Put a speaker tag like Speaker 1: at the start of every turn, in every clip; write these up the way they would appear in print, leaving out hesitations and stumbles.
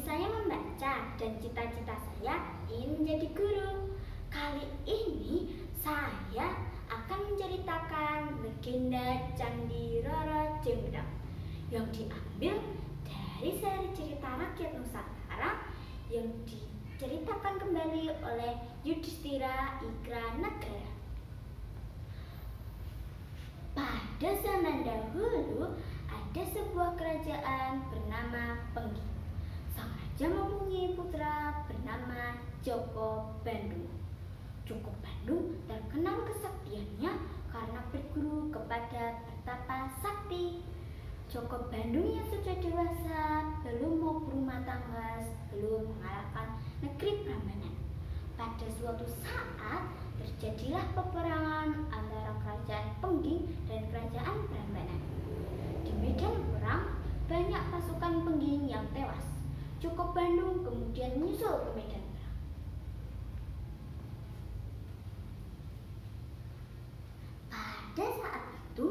Speaker 1: saya membaca dan cita-cita saya ingin menjadi guru. Kali ini saya akan menceritakan legenda Candi Roro Jonggrang yang diambil dari seri cerita rakyat Nusantara yang diceritakan kembali oleh Yudhistira Ikra Negara. Pada zaman dahulu ada sebuah kerajaan bernama Pengging. Sang raja mempunyai putra bernama Joko Bandung. Joko Bandung terkenal kesaktiannya karena berguru kepada Pertapa Sakti. Joko Bandung yang sudah dewasa belum mau berumah tangga sebelum mengalahkan negeri Prambanan. Pada suatu saat terjadilah peperangan antara kerajaan Pengging dan kerajaan Prambanan. Di medan perang banyak pasukan Pengging yang tewas. Joko Bandung kemudian menyusul ke medan perang. Pada saat itu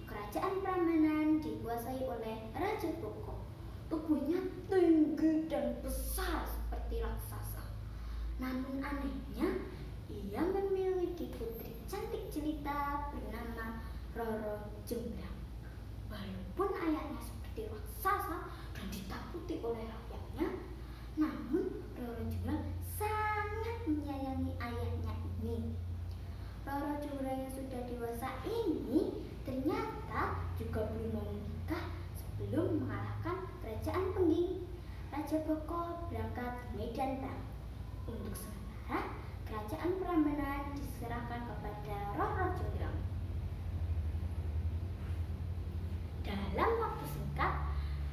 Speaker 1: kerajaan Prambanan dikuasai oleh Raja Boko. Tubuhnya tinggi dan besar seperti raksasa. Namun anehnya, ia memiliki putri cantik jelita bernama Roro Jonggrang. Walaupun ayahnya seperti raksasa dan ditakuti oleh rakyatnya, namun Roro Jonggrang sangat menyayangi ayahnya ini. Roro Jonggrang yang sudah dewasa ini ternyata juga belum mau menikah sebelum mengalahkan kerajaan Pengging. Raja Boko berangkat ke medan perang. Untuk sementara, kerajaan Prambanan diserahkan kepada Roro Jonggrang. Dalam waktu singkat,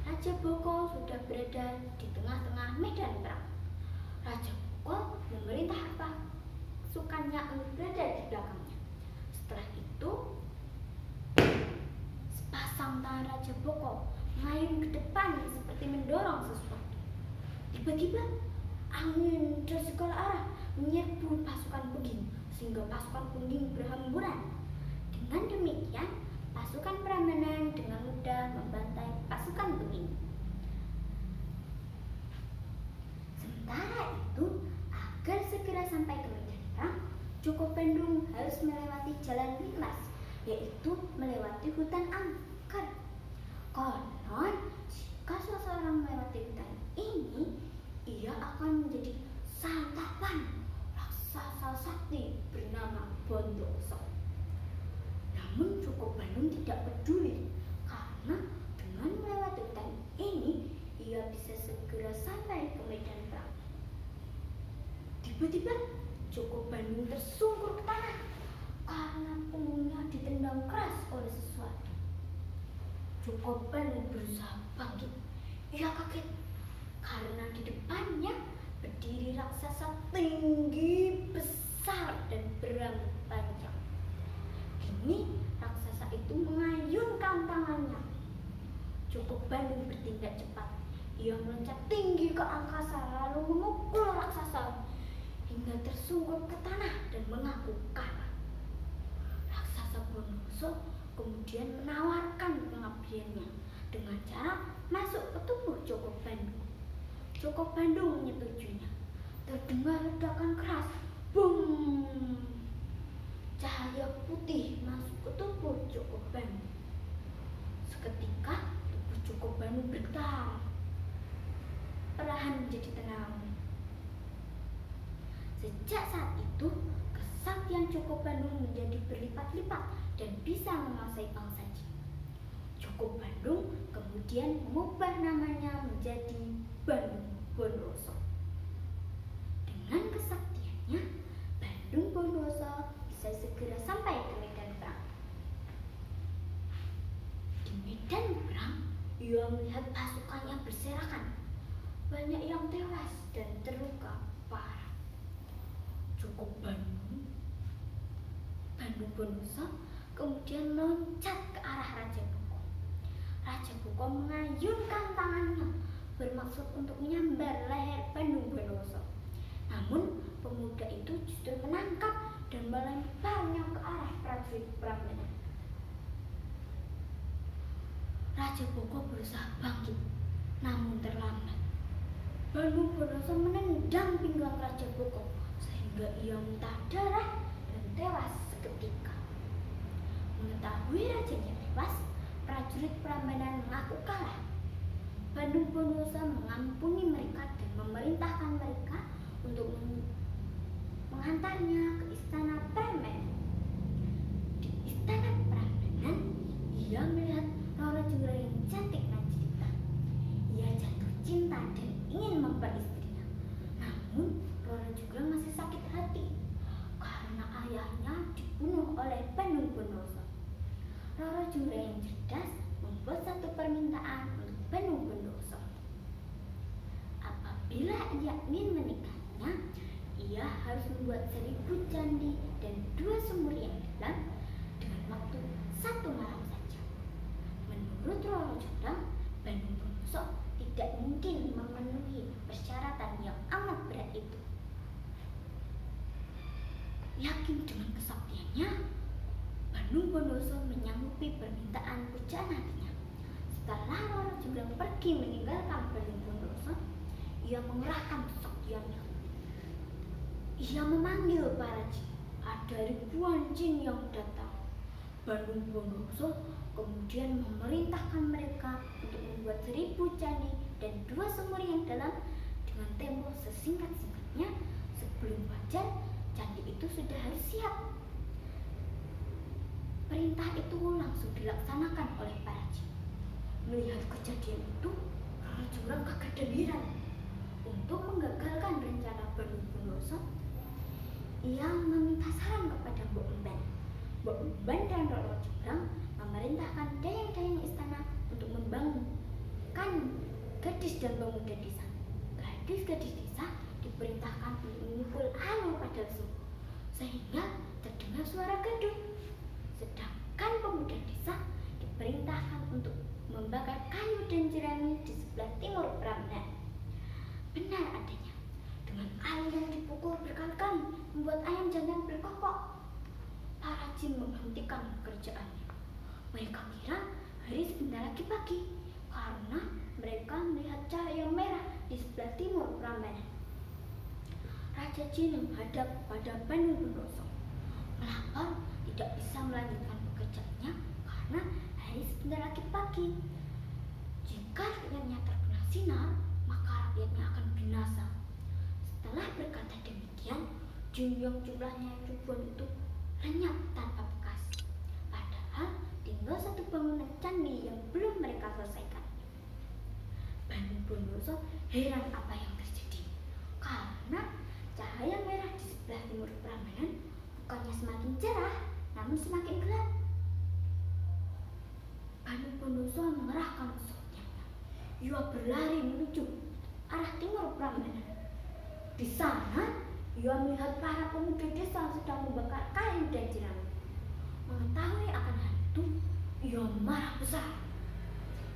Speaker 1: Raja Boko sudah berada di tengah-tengah medan perang. Raja Boko memerintah pasukannya untuk berada di belakangnya. Setelah itu, sepasang tangan Raja Boko mengayun ke depan seperti mendorong sesuatu. Tiba-tiba, angin dari segala arah menyerbu pasukan Pengging sehingga pasukan Pengging berhamburan. Dengan demikian, pasukan Prambanan dengan mudah membantai pasukan Pengging. Sementara itu, agar segera sampai ke medan perang, Joko Bandung harus melewati jalan pintas, yaitu melewati hutan angker. Konon, jika seseorang melewati hutan ini, ia akan menjadi santapan raksasa sakti bernama Bondoso. Namun Joko Bandung tidak peduli karena dengan melewati hutan ini ia bisa segera sampai ke medan perang. Tiba-tiba Joko Bandung tersungkur ke tanah karena punggungnya ditendang keras oleh sesuatu. Joko Bandung berusaha bangkit. Ia kaget karena di depannya berdiri raksasa tinggi, besar, dan berambut panjang. Kini raksasa itu mengayunkan tangannya. Joko Bandung bertindak cepat. Ia meloncat tinggi ke angkasa lalu memukul raksasa hingga tersungkur ke tanah dan mengaku kalah. Raksasa Bondoso kemudian menawarkan pengabdiannya dengan cara masuk ke tubuh Joko Bandung. Joko Bandung menyetujuinya. Terdengar ledakan keras. Bum! Cahaya putih masuk ke tubuh Joko Bandung. Seketika tubuh Joko Bandung bergetar, perlahan menjadi tenang. Sejak saat itu, kesaktian Joko Bandung menjadi berlipat-lipat dan bisa menguasai bangsa jin. Joko Bandung kemudian mengubah namanya menjadi Bandung Bondoso. Dengan kesaktiannya, Bandung Bondoso bisa segera sampai ke medan perang. Di medan perang, ia melihat pasukannya berserakan. Banyak yang tewas dan terluka parah. Joko Bandung Bondoso kemudian meloncat ke arah Raja Boko. Raja Boko mengayunkan tangannya bermaksud untuk menyambar leher Bandung Bondoso. Namun pemuda itu justru menangkap dan melemparnya ke arah prajurit Prambanan. Raja Boko berusaha bangkit, namun terlambat. Banu Bonoso menendang pinggang Raja Boko sehingga ia muntah darah dan tewas seketika. Mengetahui rajanya tewas, prajurit Prambanan mengaku kalah. Banu Bonoso mengampuni mereka dan memerintahkan mereka untuk menghantarnya ke istana Prambanan. Di istana Prambanan, ia melihat Roro Jonggrang yang cantik dan jelita. Ia jatuh cinta dan ingin memperistrinya. Namun Roro Jonggrang masih sakit hati karena ayahnya dibunuh oleh Banu Bonoso. Roro Jonggrang yang cerdas membuat satu permintaan untuk Banu Bonoso. Apabila ia ingin menikahnya, ia harus membuat 1000 candi dan 2 sumur yang dalam dengan waktu 1 malam saja. Menurut Roro Jonggrang, Banu Bonoso tidak mungkin memenuhi persyaratan yang amat berat itu. Yakin dengan kesaktiannya, Banu Bonoso menyanggupi permintaan pujaan hatinya. Setelah Roro Jonggrang pergi meninggalkan Banu Bonoso, ia mengerahkan kesaktiannya. Ia memanggil para jin. Ada ribuan jin yang datang. Banu Bonoso kemudian memerintahkan mereka untuk membuat 1000 candi dan 2 sumur yang dalam dengan tempo sesingkat-singkatnya. Sebelum fajar, candi itu sudah harus siap. Perintah itu langsung dilaksanakan oleh para jin. Melihat kejadian itu, Roro Jonggrang kaget dan heran. Untuk menggagalkan rencana Banu Bonoso, ia meminta saran kepada Mbok Emban. Mbok Emban dan Roro Jonggrang memerintahkan dayang-dayang istana untuk membangunkan gadis dan pemuda desa. Gadis-gadis desa diperintahkan untuk memukul alur pada sumur sehingga terdengar suara gaduh. Sedangkan pemuda desa diperintahkan untuk membakar kayu dan jerami di sebelah timur Prambanan. Benar adanya, dengan alur yang dipukul berkali-kali membuat ayam jantan berkokok. Para jin menghentikan pekerjaannya. Mereka kira hari sebentar lagi pagi karena mereka melihat cahaya merah di sebelah timur Prambanan. Raja Jin menghadap pada Banu Bonoso, melapor tidak bisa melanjutkan pekerjaannya karena hari sebentar lagi pagi. Jika rakyatnya terkena sinar, maka rakyatnya akan binasa. Setelah berkata demikian, jin yang jumlahnya ribuan itu lenyap tanpa bekas. Padahal tinggal satu bangunan candi yang belum mereka selesaikan. Banu Bonoso heran apa yang terjadi karena cahaya merah di sebelah timur Prambanan bukannya semakin cerah, namun semakin gelap. Banu Bonoso mengerahkan kesaktiannya. Ia berlari menuju arah timur Prambanan. Di sana, ia melihat para pemuda desa sedang membakar kayu dan jerami. Mengetahui akan hal itu, ia marah besar.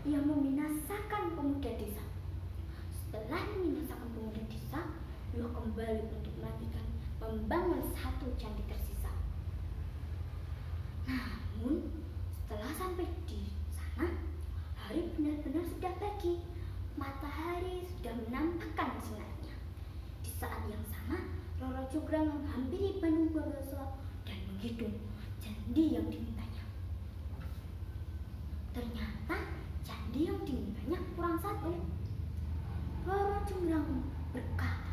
Speaker 1: Ia membinasakan pemuda desa. Setelah membinasakan pemuda desa, ia kembali untuk melanjutkan membangun satu candi tersisa. Namun, setelah sampai di sana, hari benar-benar sudah pagi. Matahari sudah menampakkan sinarnya. Di saat yang sama, Roro Jonggrang menghampiri Banu Bonoso dan menghitung candi yang dimintanya. Ternyata candi yang dimintanya kurang satu. Roro Jonggrang berkata,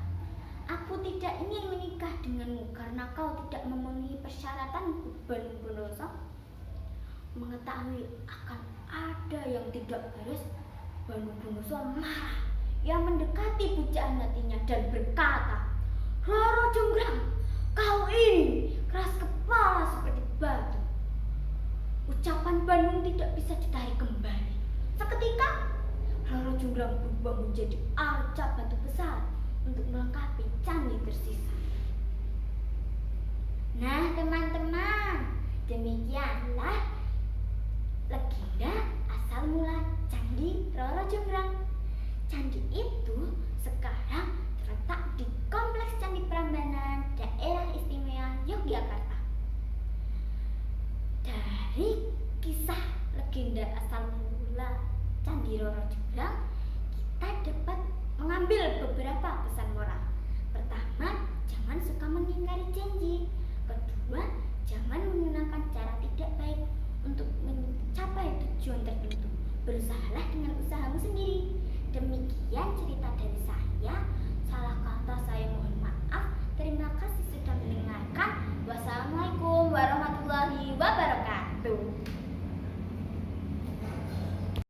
Speaker 1: "Aku tidak ingin menikah denganmu karena kau tidak memenuhi persyaratanku, Banu Bonoso." Mengetahui akan ada yang tidak beres, Banu Bonoso marah. Ia mendekati pujaan hatinya dan berkata, "Roro Jonggrang, kau ini keras kepala seperti batu. Ucapan Banu tidak bisa ditarik kembali." Seketika, Roro Jonggrang berubah menjadi arca batu besar untuk melengkapi candi tersisa. Nah teman-teman, demikianlah legenda asal mula Candi Roro Jonggrang. Candi itu sekarang terletak di Kompleks Candi Prambanan, Daerah Istimewa Yogyakarta. Dari kisah legenda asal mula Candi Roro Jonggrang, kita dapat mengambil beberapa beberapa pesan moral. Pertama, jangan suka mengingkari janji. Kedua, jangan menggunakan cara tidak baik untuk mencapai tujuan tertentu. Berusahalah dengan usahamu